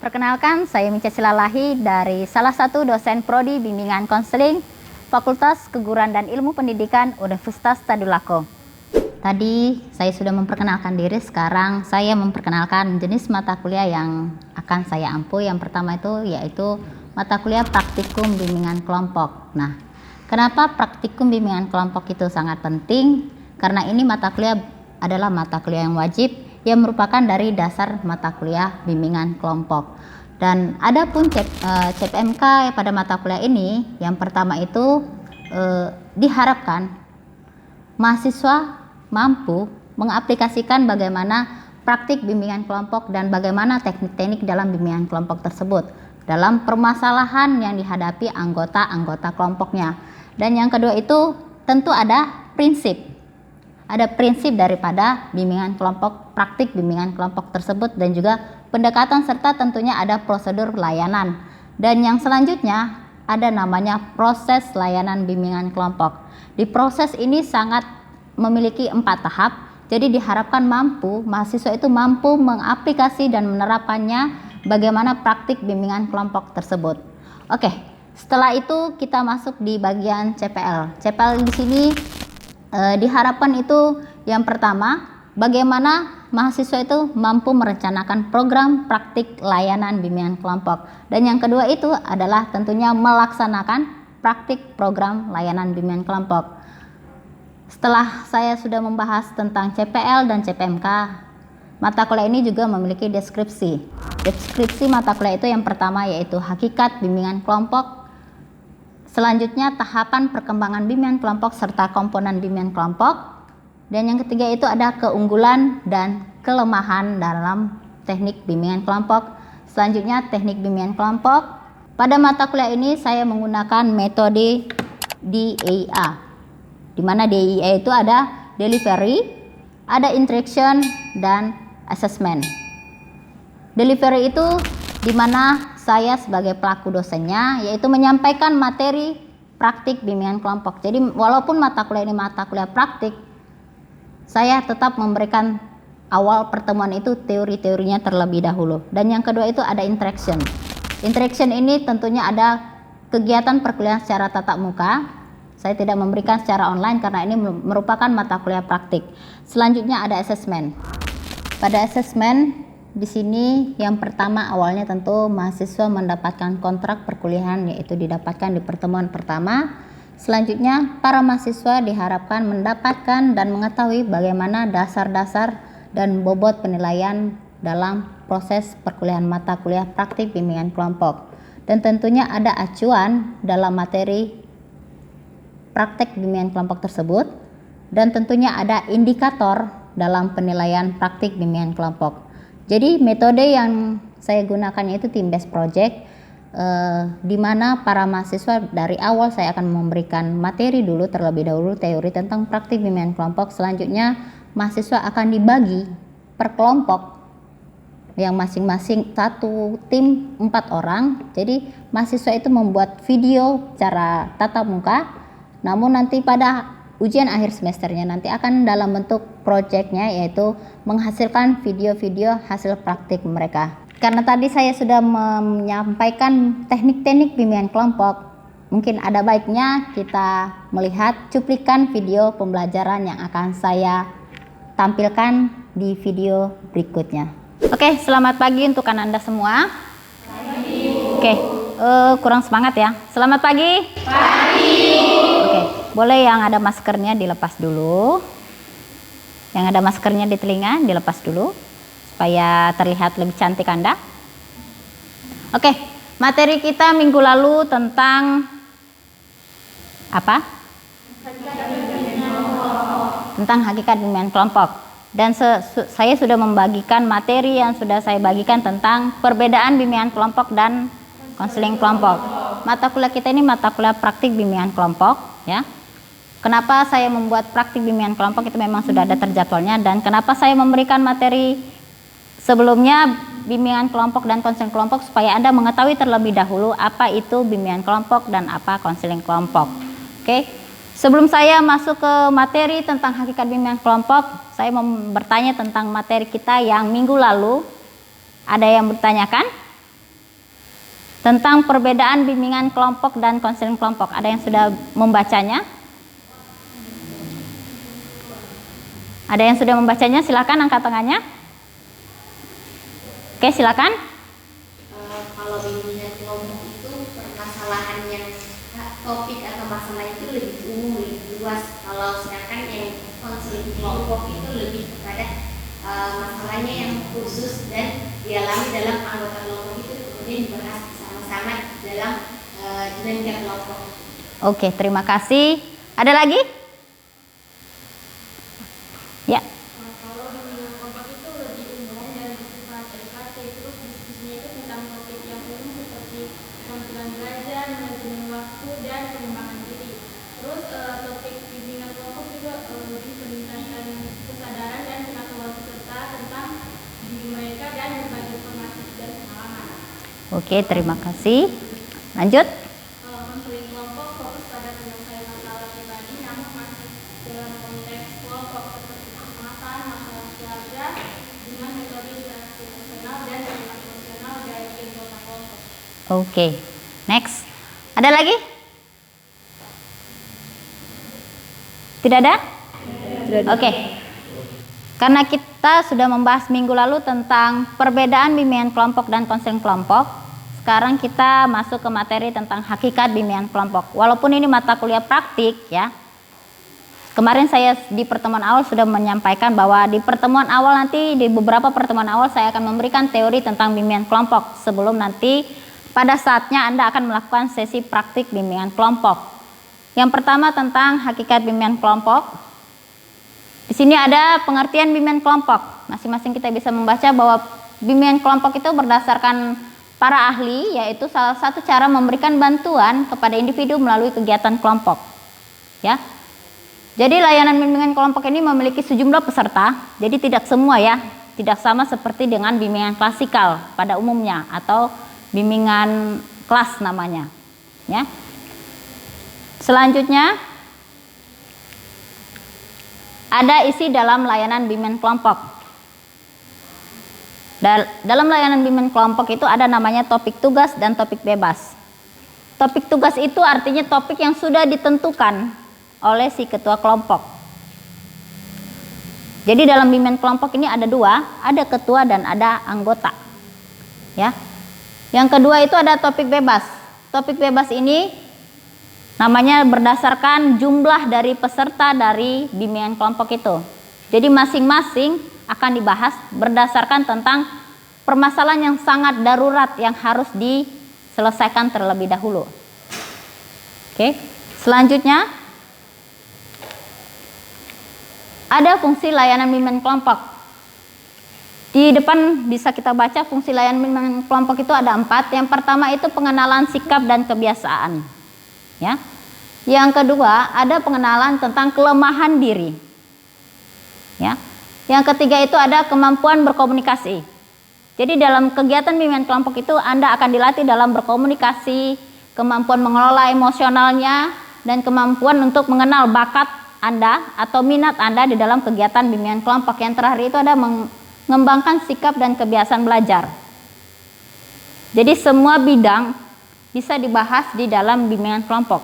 Perkenalkan, saya Mica Silalahi dari salah satu dosen Prodi Bimbingan Konseling Fakultas Keguruan dan Ilmu Pendidikan Universitas Tadulako. Tadi saya sudah memperkenalkan diri, sekarang saya memperkenalkan jenis mata kuliah yang akan saya ampu. Yang pertama itu yaitu mata kuliah praktikum bimbingan kelompok. Nah, kenapa praktikum bimbingan kelompok itu sangat penting? Karena ini mata kuliah adalah mata kuliah yang wajib yang merupakan dari dasar mata kuliah bimbingan kelompok. Dan ada pun CPMK pada mata kuliah ini, yang pertama itu diharapkan mahasiswa mampu mengaplikasikan bagaimana praktik bimbingan kelompok dan bagaimana teknik-teknik dalam bimbingan kelompok tersebut dalam permasalahan yang dihadapi anggota-anggota kelompoknya. Dan yang kedua itu tentu ada prinsip. Ada prinsip daripada bimbingan kelompok, praktik bimbingan kelompok tersebut, dan juga pendekatan serta tentunya ada prosedur layanan. Dan yang selanjutnya ada namanya proses layanan bimbingan kelompok. Di proses ini sangat memiliki 4 tahap, jadi diharapkan mahasiswa itu mampu mengaplikasi dan menerapkannya bagaimana praktik bimbingan kelompok tersebut. Oke, setelah itu kita masuk di bagian CPL. CPL di sini diharapkan itu yang pertama, bagaimana mahasiswa itu mampu merencanakan program praktik layanan bimbingan kelompok. Dan yang kedua itu adalah tentunya melaksanakan praktik program layanan bimbingan kelompok. Setelah saya sudah membahas tentang CPL dan CPMK, mata kuliah ini juga memiliki deskripsi. Deskripsi mata kuliah itu yang pertama yaitu hakikat bimbingan kelompok. Selanjutnya tahapan perkembangan bimbingan kelompok serta komponen bimbingan kelompok. Dan yang ketiga itu ada keunggulan dan kelemahan dalam teknik bimbingan kelompok. Selanjutnya teknik bimbingan kelompok. Pada mata kuliah ini saya menggunakan metode DAIA. Di mana DAIA itu ada delivery, ada interaction, dan assessment. Delivery itu di mana saya sebagai pelaku dosennya yaitu menyampaikan materi praktik bimbingan kelompok. Jadi walaupun mata kuliah ini mata kuliah praktik, saya tetap memberikan awal pertemuan itu teori-teorinya terlebih dahulu. Dan yang kedua itu ada interaction. Interaction ini tentunya ada kegiatan perkuliahan secara tatap muka. Saya tidak memberikan secara online karena ini merupakan mata kuliah praktik. Selanjutnya ada assessment. Pada assessment di sini yang pertama awalnya tentu mahasiswa mendapatkan kontrak perkuliahan yaitu didapatkan di pertemuan pertama. Selanjutnya para mahasiswa diharapkan mendapatkan dan mengetahui bagaimana dasar-dasar dan bobot penilaian dalam proses perkuliahan mata kuliah praktik bimbingan kelompok. Dan tentunya ada acuan dalam materi praktek bimbingan kelompok tersebut, dan tentunya ada indikator dalam penilaian praktik bimbingan kelompok. Jadi metode yang saya gunakannya itu team based project, di mana para mahasiswa dari awal saya akan memberikan materi dulu terlebih dahulu teori tentang praktik bimbingan kelompok. Selanjutnya mahasiswa akan dibagi per kelompok yang masing-masing satu tim 4 orang. Jadi mahasiswa itu membuat video secara tatap muka, namun nanti pada ujian akhir semesternya nanti akan dalam bentuk proyeknya yaitu menghasilkan video-video hasil praktik mereka. Karena tadi saya sudah menyampaikan teknik-teknik bimbingan kelompok, mungkin ada baiknya kita melihat cuplikan video pembelajaran yang akan saya tampilkan di video berikutnya. Oke, selamat pagi untuk Anda semua. Oke, kurang semangat ya. Selamat pagi. Oke, boleh yang ada maskernya dilepas dulu. Yang ada maskernya di telinga dilepas dulu supaya terlihat lebih cantik Anda. Oke, materi kita minggu lalu tentang apa? Tentang hakikat bimbingan kelompok. Dan saya sudah membagikan materi yang sudah saya bagikan tentang perbedaan bimbingan kelompok dan konseling kelompok. Mata kuliah kita ini mata kuliah praktik bimbingan kelompok, ya. Kenapa saya membuat praktik bimbingan kelompok itu memang sudah ada terjadwalnya, dan kenapa saya memberikan materi sebelumnya bimbingan kelompok dan konseling kelompok supaya Anda mengetahui terlebih dahulu apa itu bimbingan kelompok dan apa konseling kelompok. Oke. Sebelum saya masuk ke materi tentang hakikat bimbingan kelompok, saya mau bertanya tentang materi kita yang minggu lalu. Ada yang bertanyakan? tentang perbedaan bimbingan kelompok dan konseling kelompok. Ada yang sudah membacanya? Ada yang sudah membacanya? Silakan angkat tangannya. Oke, silakan. Kalau bimbingan kelompok itu permasalahan yang topik atau masalah itu lebih umum, lebih luas. Kalau sedangkan yang konseling kelompok itu lebih kepada masalahnya yang khusus dan dialami dalam anggota kelompok itu kemudian dibahas bersama-sama dalam dinamika kelompok. Oke, terima kasih. Ada lagi? Ya. Kalau bimbingan kelompok itu lebih umum dan bersifat TKT, terus diskusinya itu tentang topik yang umum seperti keterampilan belajar, manajemen waktu, dan pengembangan diri. Terus topik bimbingan kelompok juga lebih meningkatkan kesadaran dan pengetahuan peserta tentang diri mereka dan berbagi informasi dan pengalaman. Oke, terima kasih. Lanjut. Konseling kelompok fokus pada penyelesaian masalah pribadi, namun masih dalam konteks kelompok seperti kecemasan, masalah keluarga, dengan metode interaksi emosional dan edukasi emosional dari anggota kelompok. Oke, next. Ada lagi? Tidak ada? Oke. Karena kita sudah membahas minggu lalu tentang perbedaan bimbingan kelompok dan konseling kelompok, sekarang kita masuk ke materi tentang hakikat bimbingan kelompok. Walaupun ini mata kuliah praktik ya. Kemarin saya di pertemuan awal sudah menyampaikan bahwa di pertemuan awal nanti, di beberapa pertemuan awal saya akan memberikan teori tentang bimbingan kelompok sebelum nanti pada saatnya Anda akan melakukan sesi praktik bimbingan kelompok. Yang pertama tentang hakikat bimbingan kelompok. Di sini ada pengertian bimbingan kelompok. Masing-masing kita bisa membaca bahwa bimbingan kelompok itu berdasarkan para ahli, yaitu salah satu cara memberikan bantuan kepada individu melalui kegiatan kelompok. Ya. Jadi layanan bimbingan kelompok ini memiliki sejumlah peserta, jadi tidak semua ya, tidak sama seperti dengan bimbingan klasikal pada umumnya atau bimbingan kelas namanya. Ya. Selanjutnya ada isi dalam layanan bimbingan kelompok. Dalam layanan bimbingan kelompok itu ada namanya topik tugas dan topik bebas. Topik tugas itu artinya topik yang sudah ditentukan oleh si ketua kelompok. Jadi dalam bimbingan kelompok ini ada dua, ada ketua dan ada anggota. Ya. Yang kedua itu ada topik bebas. Topik bebas ini namanya berdasarkan jumlah dari peserta dari bimbingan kelompok itu. Jadi masing-masing akan dibahas berdasarkan tentang permasalahan yang sangat darurat yang harus diselesaikan terlebih dahulu. Oke, selanjutnya ada fungsi layanan bimbingan kelompok. Di depan bisa kita baca fungsi layanan bimbingan kelompok itu ada 4. Yang pertama itu pengenalan sikap dan kebiasaan. Ya. Yang kedua ada pengenalan tentang kelemahan diri. Ya. Yang ketiga itu ada kemampuan berkomunikasi. Jadi dalam kegiatan bimbingan kelompok itu Anda akan dilatih dalam berkomunikasi, kemampuan mengelola emosionalnya, dan kemampuan untuk mengenal bakat Anda atau minat Anda di dalam kegiatan bimbingan kelompok. Yang terakhir itu ada mengembangkan sikap dan kebiasaan belajar. Jadi semua bidang bisa dibahas di dalam bimbingan kelompok.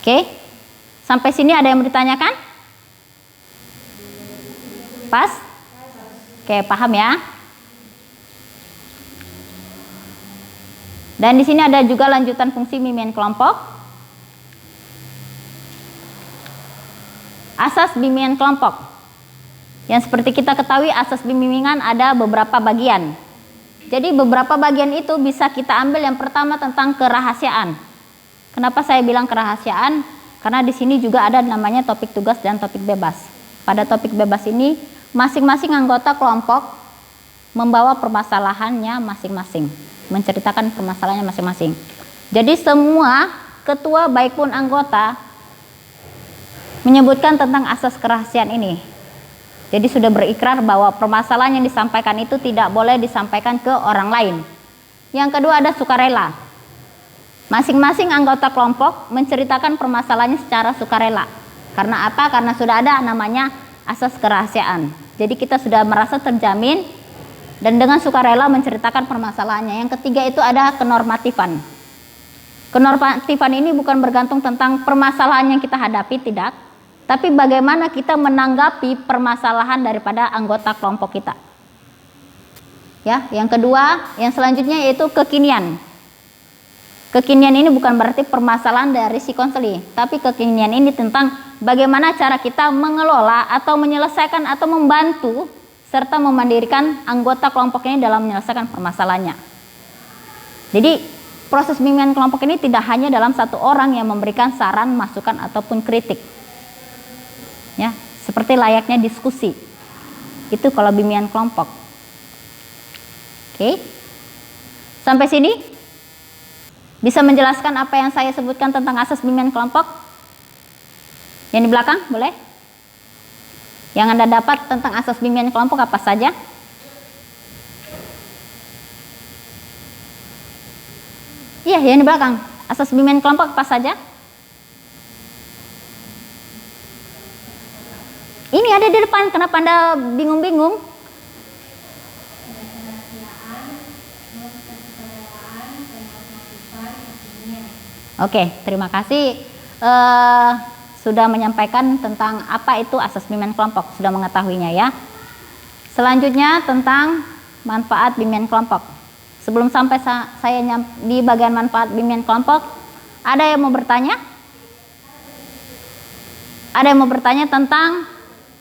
Oke, sampai sini ada yang mau ditanyakan? Pas? Oke, paham ya? Dan di sini ada juga lanjutan fungsi bimbingan kelompok. Asas bimbingan kelompok. Yang seperti kita ketahui asas bimbingan ada beberapa bagian. Jadi beberapa bagian itu bisa kita ambil. Yang pertama tentang kerahasiaan. Kenapa saya bilang kerahasiaan? Karena di sini juga ada namanya topik tugas dan topik bebas. Pada topik bebas ini masing-masing anggota kelompok membawa permasalahannya masing-masing, menceritakan permasalahannya masing-masing. Jadi semua ketua baik pun anggota menyebutkan tentang asas kerahasiaan ini. Jadi sudah berikrar bahwa permasalahan yang disampaikan itu tidak boleh disampaikan ke orang lain. Yang kedua ada sukarela. Masing-masing anggota kelompok menceritakan permasalahannya secara sukarela. Karena apa? Karena sudah ada namanya asas kerahasiaan. Jadi kita sudah merasa terjamin dan dengan sukarela menceritakan permasalahannya. Yang ketiga itu ada kenormatifan. Kenormatifan ini bukan bergantung tentang permasalahan yang kita hadapi, tidak, tapi bagaimana kita menanggapi permasalahan daripada anggota kelompok kita. Ya, yang kedua, yang selanjutnya yaitu kekinian. Kekinian ini bukan berarti permasalahan dari si konseli, tapi kekinian ini tentang bagaimana cara kita mengelola atau menyelesaikan atau membantu serta memandirikan anggota kelompok ini dalam menyelesaikan permasalahannya. Jadi proses bimbingan kelompok ini tidak hanya dalam satu orang yang memberikan saran, masukan ataupun kritik. Ya, seperti layaknya diskusi. Itu kalau bimbingan kelompok. Oke. Sampai sini bisa menjelaskan apa yang saya sebutkan tentang asas bimbingan kelompok? Yang di belakang, boleh? Yang Anda dapat tentang asas bimbingan kelompok apa saja? Iya, yang di belakang. Asas bimbingan kelompok apa saja? Ini ada di depan, kenapa Anda bingung-bingung? Oke, terima kasih sudah menyampaikan tentang apa itu asas bimbingan kelompok, sudah mengetahuinya ya. Selanjutnya tentang manfaat bimbingan kelompok. Sebelum sampai saya di bagian manfaat bimbingan kelompok, ada yang mau bertanya? Ada yang mau bertanya tentang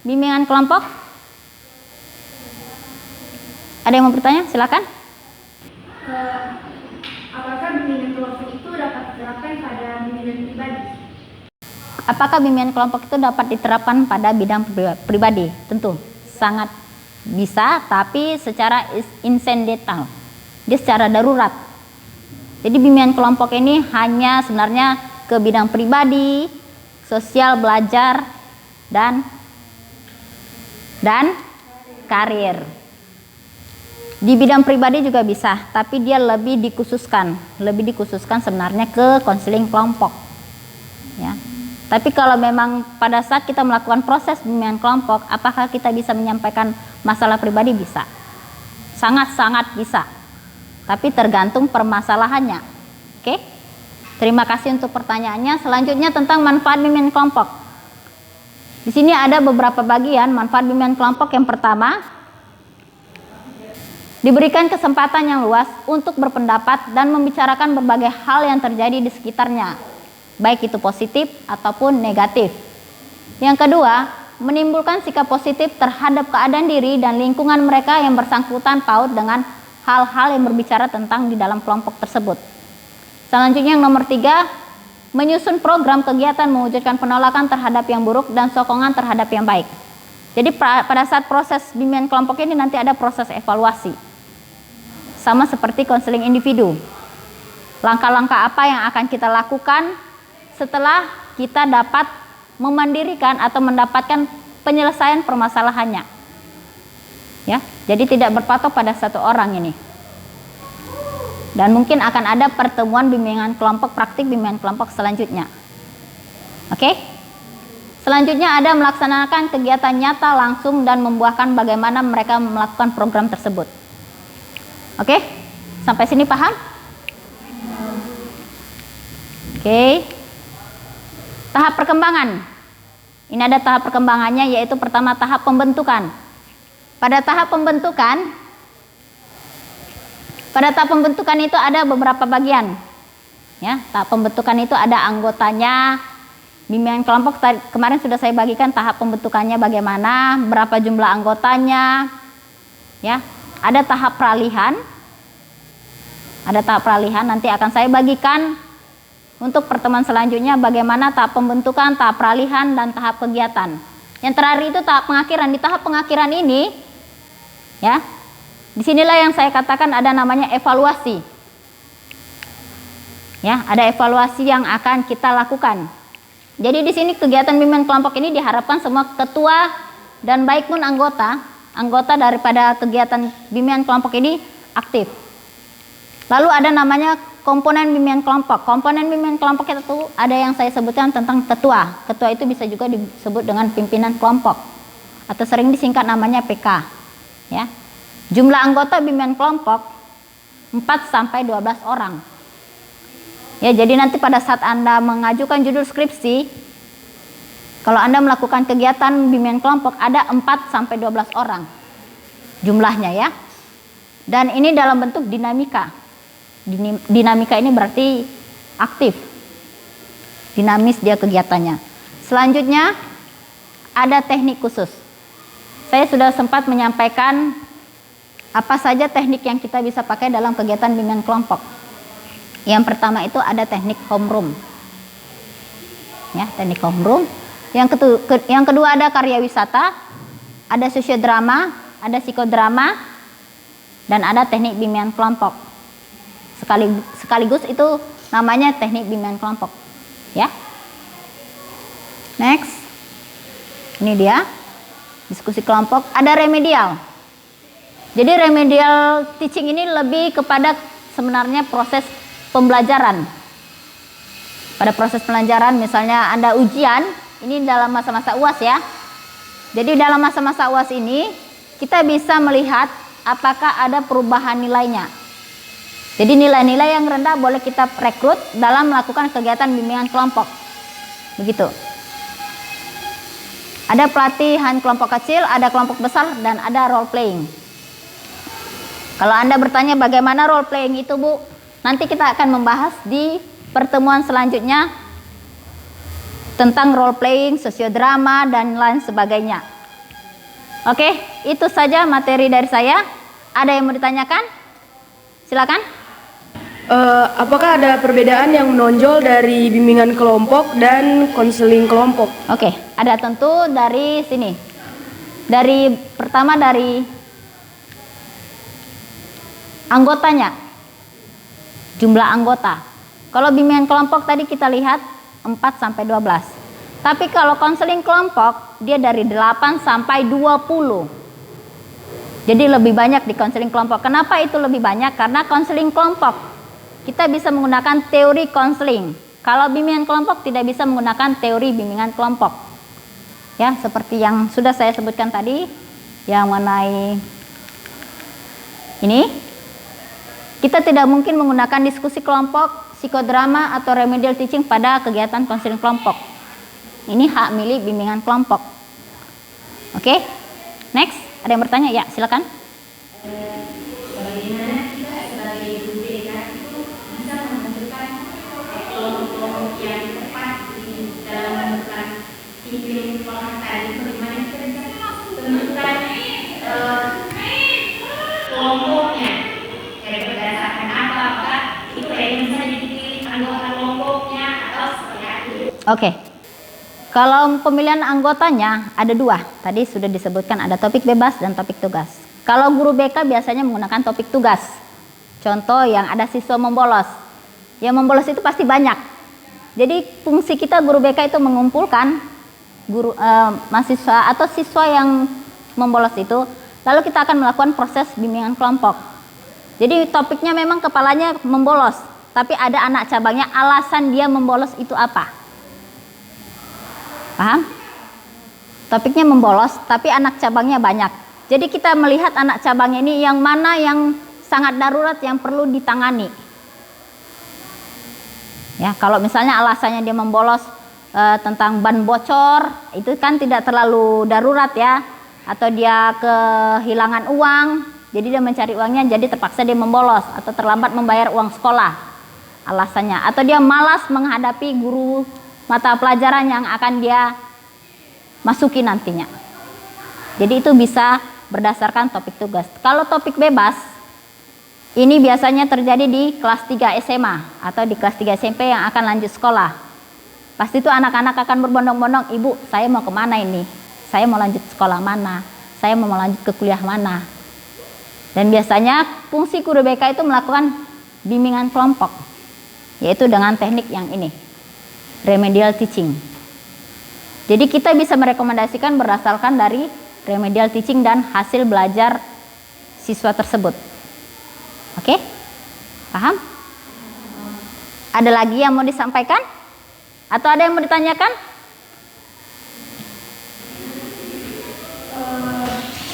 bimbingan kelompok? Ada yang mau bertanya? Silakan. Apakah bimbingan kelompok itu dapat diterapkan pada bimbingan pribadi? Apakah bimbingan kelompok itu dapat diterapkan pada bidang pribadi? Tentu, sangat bisa, tapi secara insidental. Dia secara darurat. Jadi bimbingan kelompok ini hanya sebenarnya ke bidang pribadi, sosial, belajar, dan karir. Di bidang pribadi juga bisa, tapi dia lebih dikhususkan sebenarnya ke konseling kelompok. Ya. Tapi kalau memang pada saat kita melakukan proses bimbingan kelompok, apakah kita bisa menyampaikan masalah pribadi? Bisa. Sangat-sangat bisa. Tapi tergantung permasalahannya. Oke? Terima kasih untuk pertanyaannya. Selanjutnya tentang manfaat bimbingan kelompok. Di sini ada beberapa bagian manfaat bimbingan kelompok. Yang pertama, diberikan kesempatan yang luas untuk berpendapat dan membicarakan berbagai hal yang terjadi di sekitarnya, baik itu positif ataupun negatif. Yang kedua, menimbulkan sikap positif terhadap keadaan diri dan lingkungan mereka yang bersangkutan paut dengan hal-hal yang berbicara tentang di dalam kelompok tersebut. Selanjutnya yang nomor 3, menyusun program kegiatan mewujudkan penolakan terhadap yang buruk dan sokongan terhadap yang baik. Jadi pada saat proses bimbingan kelompok ini nanti ada proses evaluasi. Sama seperti konseling individu. Langkah-langkah apa yang akan kita lakukan setelah kita dapat memandirikan atau mendapatkan penyelesaian permasalahannya. Ya, jadi tidak berpatok pada satu orang ini. Dan mungkin akan ada pertemuan bimbingan kelompok, praktik bimbingan kelompok selanjutnya. Oke? Selanjutnya ada melaksanakan kegiatan nyata langsung dan membuahkan bagaimana mereka melakukan program tersebut. Oke? Sampai sini paham? Oke. Tahap perkembangan. Ini ada tahap perkembangannya, yaitu pertama tahap pembentukan. Pada tahap pembentukan itu ada beberapa bagian. Ya, tahap pembentukan itu ada anggotanya. Bimbingan kelompok kemarin sudah saya bagikan tahap pembentukannya bagaimana, berapa jumlah anggotanya. Ya, ada tahap peralihan. Ada tahap peralihan, nanti akan saya bagikan untuk pertemuan selanjutnya bagaimana tahap pembentukan, tahap peralihan, dan tahap kegiatan. Yang terakhir itu tahap pengakhiran. Di tahap pengakhiran ini, ya, disinilah yang saya katakan ada namanya evaluasi. Ya, ada evaluasi yang akan kita lakukan. Jadi di sini kegiatan bimbingan kelompok ini diharapkan semua ketua dan baik pun anggota daripada kegiatan bimbingan kelompok ini aktif. Lalu ada namanya komponen bimbingan kelompok. Komponen bimbingan kelompok itu ada yang saya sebutkan tentang ketua. Ketua itu bisa juga disebut dengan pimpinan kelompok atau sering disingkat namanya PK. Ya. Jumlah anggota bimbingan kelompok 4 sampai 12 orang. Ya, jadi nanti pada saat Anda mengajukan judul skripsi, kalau Anda melakukan kegiatan bimbingan kelompok ada 4 sampai 12 orang jumlahnya ya. Dan ini dalam bentuk dinamika. Dinamika ini berarti aktif. Dinamis dia kegiatannya. Selanjutnya ada teknik khusus. Saya sudah sempat menyampaikan apa saja teknik yang kita bisa pakai dalam kegiatan bimbingan kelompok. Yang pertama itu ada teknik homeroom. Ya, teknik homeroom. Yang kedua ada karya wisata, ada sosiodrama, ada psikodrama, dan ada teknik bimbingan kelompok. Sekaligus itu namanya teknik bimbingan kelompok. Ya. Next. Ini dia. Diskusi kelompok, ada remedial. Jadi remedial teaching ini lebih kepada sebenarnya proses pembelajaran. Pada proses pembelajaran misalnya Anda ujian, ini dalam masa-masa UAS ya. Jadi dalam masa-masa UAS ini kita bisa melihat apakah ada perubahan nilainya. Jadi nilai-nilai yang rendah boleh kita rekrut dalam melakukan kegiatan bimbingan kelompok. Begitu. Ada pelatihan kelompok kecil, ada kelompok besar, dan ada role playing. Kalau Anda bertanya bagaimana role playing itu, Bu, nanti kita akan membahas di pertemuan selanjutnya tentang role playing, sosiodrama, dan lain sebagainya. Oke, itu saja materi dari saya. Ada yang mau ditanyakan? Silakan. Apakah ada perbedaan yang menonjol dari bimbingan kelompok dan konseling kelompok? Oke, ada tentu dari sini. Pertama dari anggotanya. Jumlah anggota. Kalau bimbingan kelompok tadi kita lihat 4 sampai 12. Tapi kalau konseling kelompok dia dari 8 sampai 20. Jadi lebih banyak di konseling kelompok. Kenapa itu lebih banyak? Karena konseling kelompok kita bisa menggunakan teori konseling. Kalau bimbingan kelompok tidak bisa menggunakan teori bimbingan kelompok. Ya, seperti yang sudah saya sebutkan tadi, yang mengenai ini, kita tidak mungkin menggunakan diskusi kelompok, psikodrama, atau remedial teaching pada kegiatan konseling kelompok. Ini hak milik bimbingan kelompok. Oke, next. Ada yang bertanya? Ya, silakan. Bagaimana kita sebagai guru BK itu bisa menentukan kelompok yang tepat dalam menentukan iklim sekolah tadi? Bagaimana kita bisa menentukan kelompoknya? Berdasarkan apa? Apakah itu yang bisa dipilih anggota kelompoknya atau seperti apa? Oke. Kalau pemilihan anggotanya ada 2. Tadi sudah disebutkan ada topik bebas dan topik tugas. Kalau guru BK biasanya menggunakan topik tugas. Contoh yang ada siswa membolos. Yang membolos itu pasti banyak. Jadi fungsi kita guru BK itu mengumpulkan mahasiswa atau siswa yang membolos itu. Lalu kita akan melakukan proses bimbingan kelompok. Jadi topiknya memang kepalanya membolos. Tapi ada anak cabangnya, alasan dia membolos itu apa? Paham? Topiknya membolos, tapi anak cabangnya banyak. Jadi kita melihat anak cabangnya ini yang mana yang sangat darurat yang perlu ditangani. Ya, kalau misalnya alasannya dia membolos tentang ban bocor, itu kan tidak terlalu darurat ya. Atau dia kehilangan uang, jadi dia mencari uangnya, jadi terpaksa dia membolos atau terlambat membayar uang sekolah. Alasannya, atau dia malas menghadapi guru mata pelajaran yang akan dia masuki nantinya. Jadi itu bisa berdasarkan topik tugas. Kalau topik bebas, ini biasanya terjadi di kelas 3 SMA atau di kelas 3 SMP yang akan lanjut sekolah. Pasti itu anak-anak akan berbondong-bondong, ibu saya mau kemana ini? Saya mau lanjut sekolah mana? Saya mau lanjut ke kuliah mana? Dan biasanya fungsi guru BK itu melakukan bimbingan kelompok, yaitu dengan teknik yang ini. Remedial teaching. Jadi kita bisa merekomendasikan berdasarkan dari remedial teaching dan hasil belajar siswa tersebut. Oke? Paham? Ada lagi yang mau disampaikan? Atau ada yang mau ditanyakan?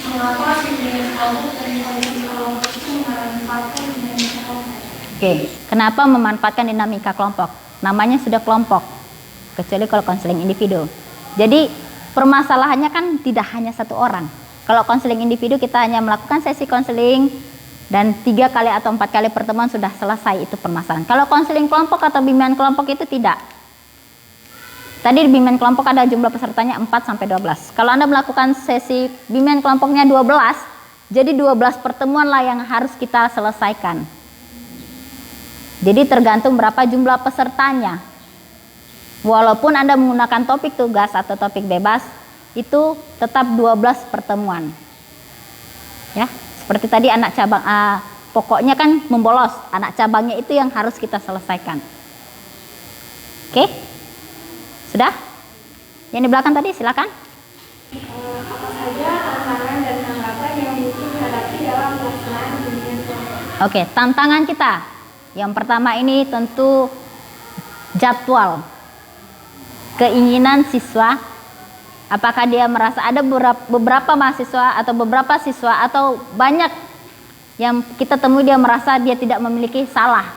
Mengapa bimbingan kelompok pemimpin kelompok itu memanfaatkan dinamika kelompok. Oke, kenapa memanfaatkan dinamika kelompok? Namanya sudah kelompok, kecuali kalau konseling individu. Jadi permasalahannya kan tidak hanya satu orang. Kalau konseling individu kita hanya melakukan sesi konseling dan 3 kali atau 4 kali pertemuan sudah selesai itu permasalahan. Kalau konseling kelompok atau bimbingan kelompok itu tidak. Tadi di bimbingan kelompok ada jumlah pesertanya 4 sampai 12. Kalau Anda melakukan sesi bimbingan kelompoknya 12, jadi 12 pertemuan lah yang harus kita selesaikan. Jadi tergantung berapa jumlah pesertanya. Walaupun Anda menggunakan topik tugas atau topik bebas, itu tetap 12 pertemuan. Ya, seperti tadi anak cabang pokoknya kan membolos, anak cabangnya itu yang harus kita selesaikan. Oke? Sudah? Yang di belakang tadi silakan. Apa saja tantangan dan hambatan yang mungkin dihadapi dalam pelaksanaan bimbingan kelompok? Oke, tantangan kita. Yang pertama ini tentu jadwal. Keinginan siswa, apakah dia merasa ada beberapa mahasiswa atau beberapa siswa atau banyak yang kita temui dia merasa dia tidak memiliki salah,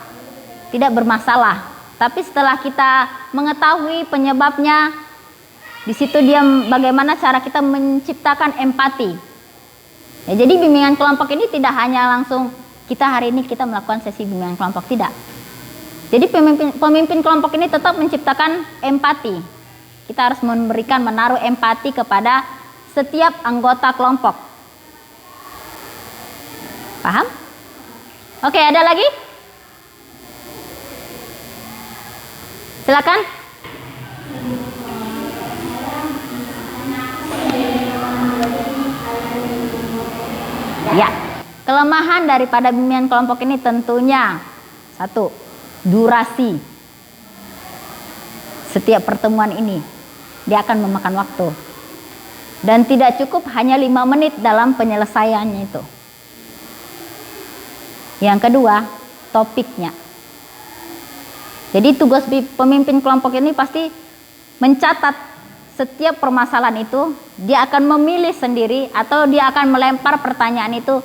tidak bermasalah. Tapi setelah kita mengetahui penyebabnya, di situ dia bagaimana cara kita menciptakan empati. Ya, jadi bimbingan kelompok ini tidak hanya langsung kita hari ini kita melakukan sesi bimbingan kelompok, tidak. Jadi pemimpin kelompok ini tetap menciptakan empati. Kita harus menaruh empati kepada setiap anggota kelompok. Paham? Oke, ada lagi? Silakan. Ya, kelemahan daripada bimbingan kelompok ini tentunya satu, durasi. Setiap pertemuan ini dia akan memakan waktu dan tidak cukup hanya 5 menit dalam penyelesaiannya itu. Yang kedua, topiknya. Jadi tugas pemimpin kelompok ini pasti mencatat setiap permasalahan itu, dia akan memilih sendiri atau dia akan melempar pertanyaan itu,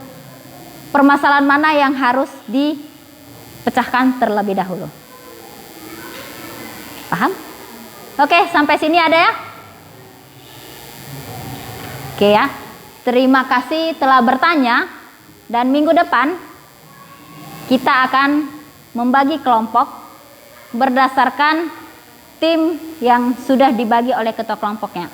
permasalahan mana yang harus dipecahkan terlebih dahulu. Paham? Oke, sampai sini ada ya? Oke ya. Terima kasih telah bertanya dan minggu depan kita akan membagi kelompok berdasarkan tim yang sudah dibagi oleh ketua kelompoknya.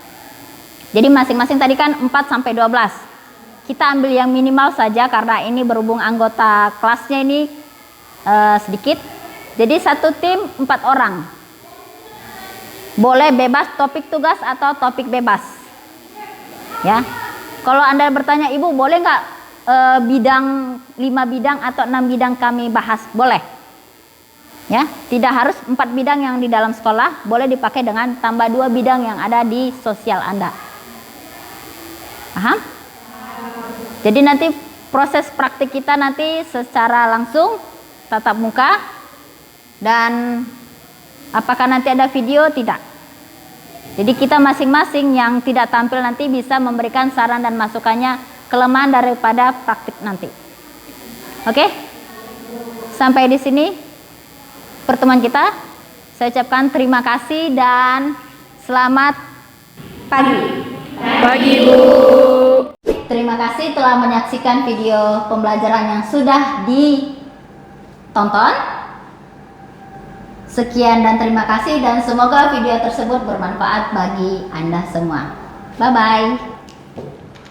Jadi masing-masing tadi kan 4 sampai 12. Kita ambil yang minimal saja karena ini berhubung anggota kelasnya ini sedikit. Jadi satu tim 4 orang. Boleh bebas topik tugas atau topik bebas. Ya. Kalau Anda bertanya, Ibu boleh nggak 5 bidang atau 6 bidang kami bahas? Boleh. Ya, tidak harus 4 bidang yang di dalam sekolah, boleh dipakai dengan tambah 2 bidang yang ada di sosial Anda. Paham? Jadi nanti proses praktik kita nanti secara langsung tatap muka, dan apakah nanti ada video? Tidak. Jadi kita masing-masing yang tidak tampil nanti bisa memberikan saran dan masukannya, kelemahan daripada praktik nanti. Oke? Sampai di sini pertemuan kita. Saya ucapkan terima kasih dan selamat pagi. Pagi, Bu. Terima kasih telah menyaksikan video pembelajaran yang sudah ditonton. Sekian dan terima kasih, dan semoga video tersebut bermanfaat bagi Anda semua. Bye-bye.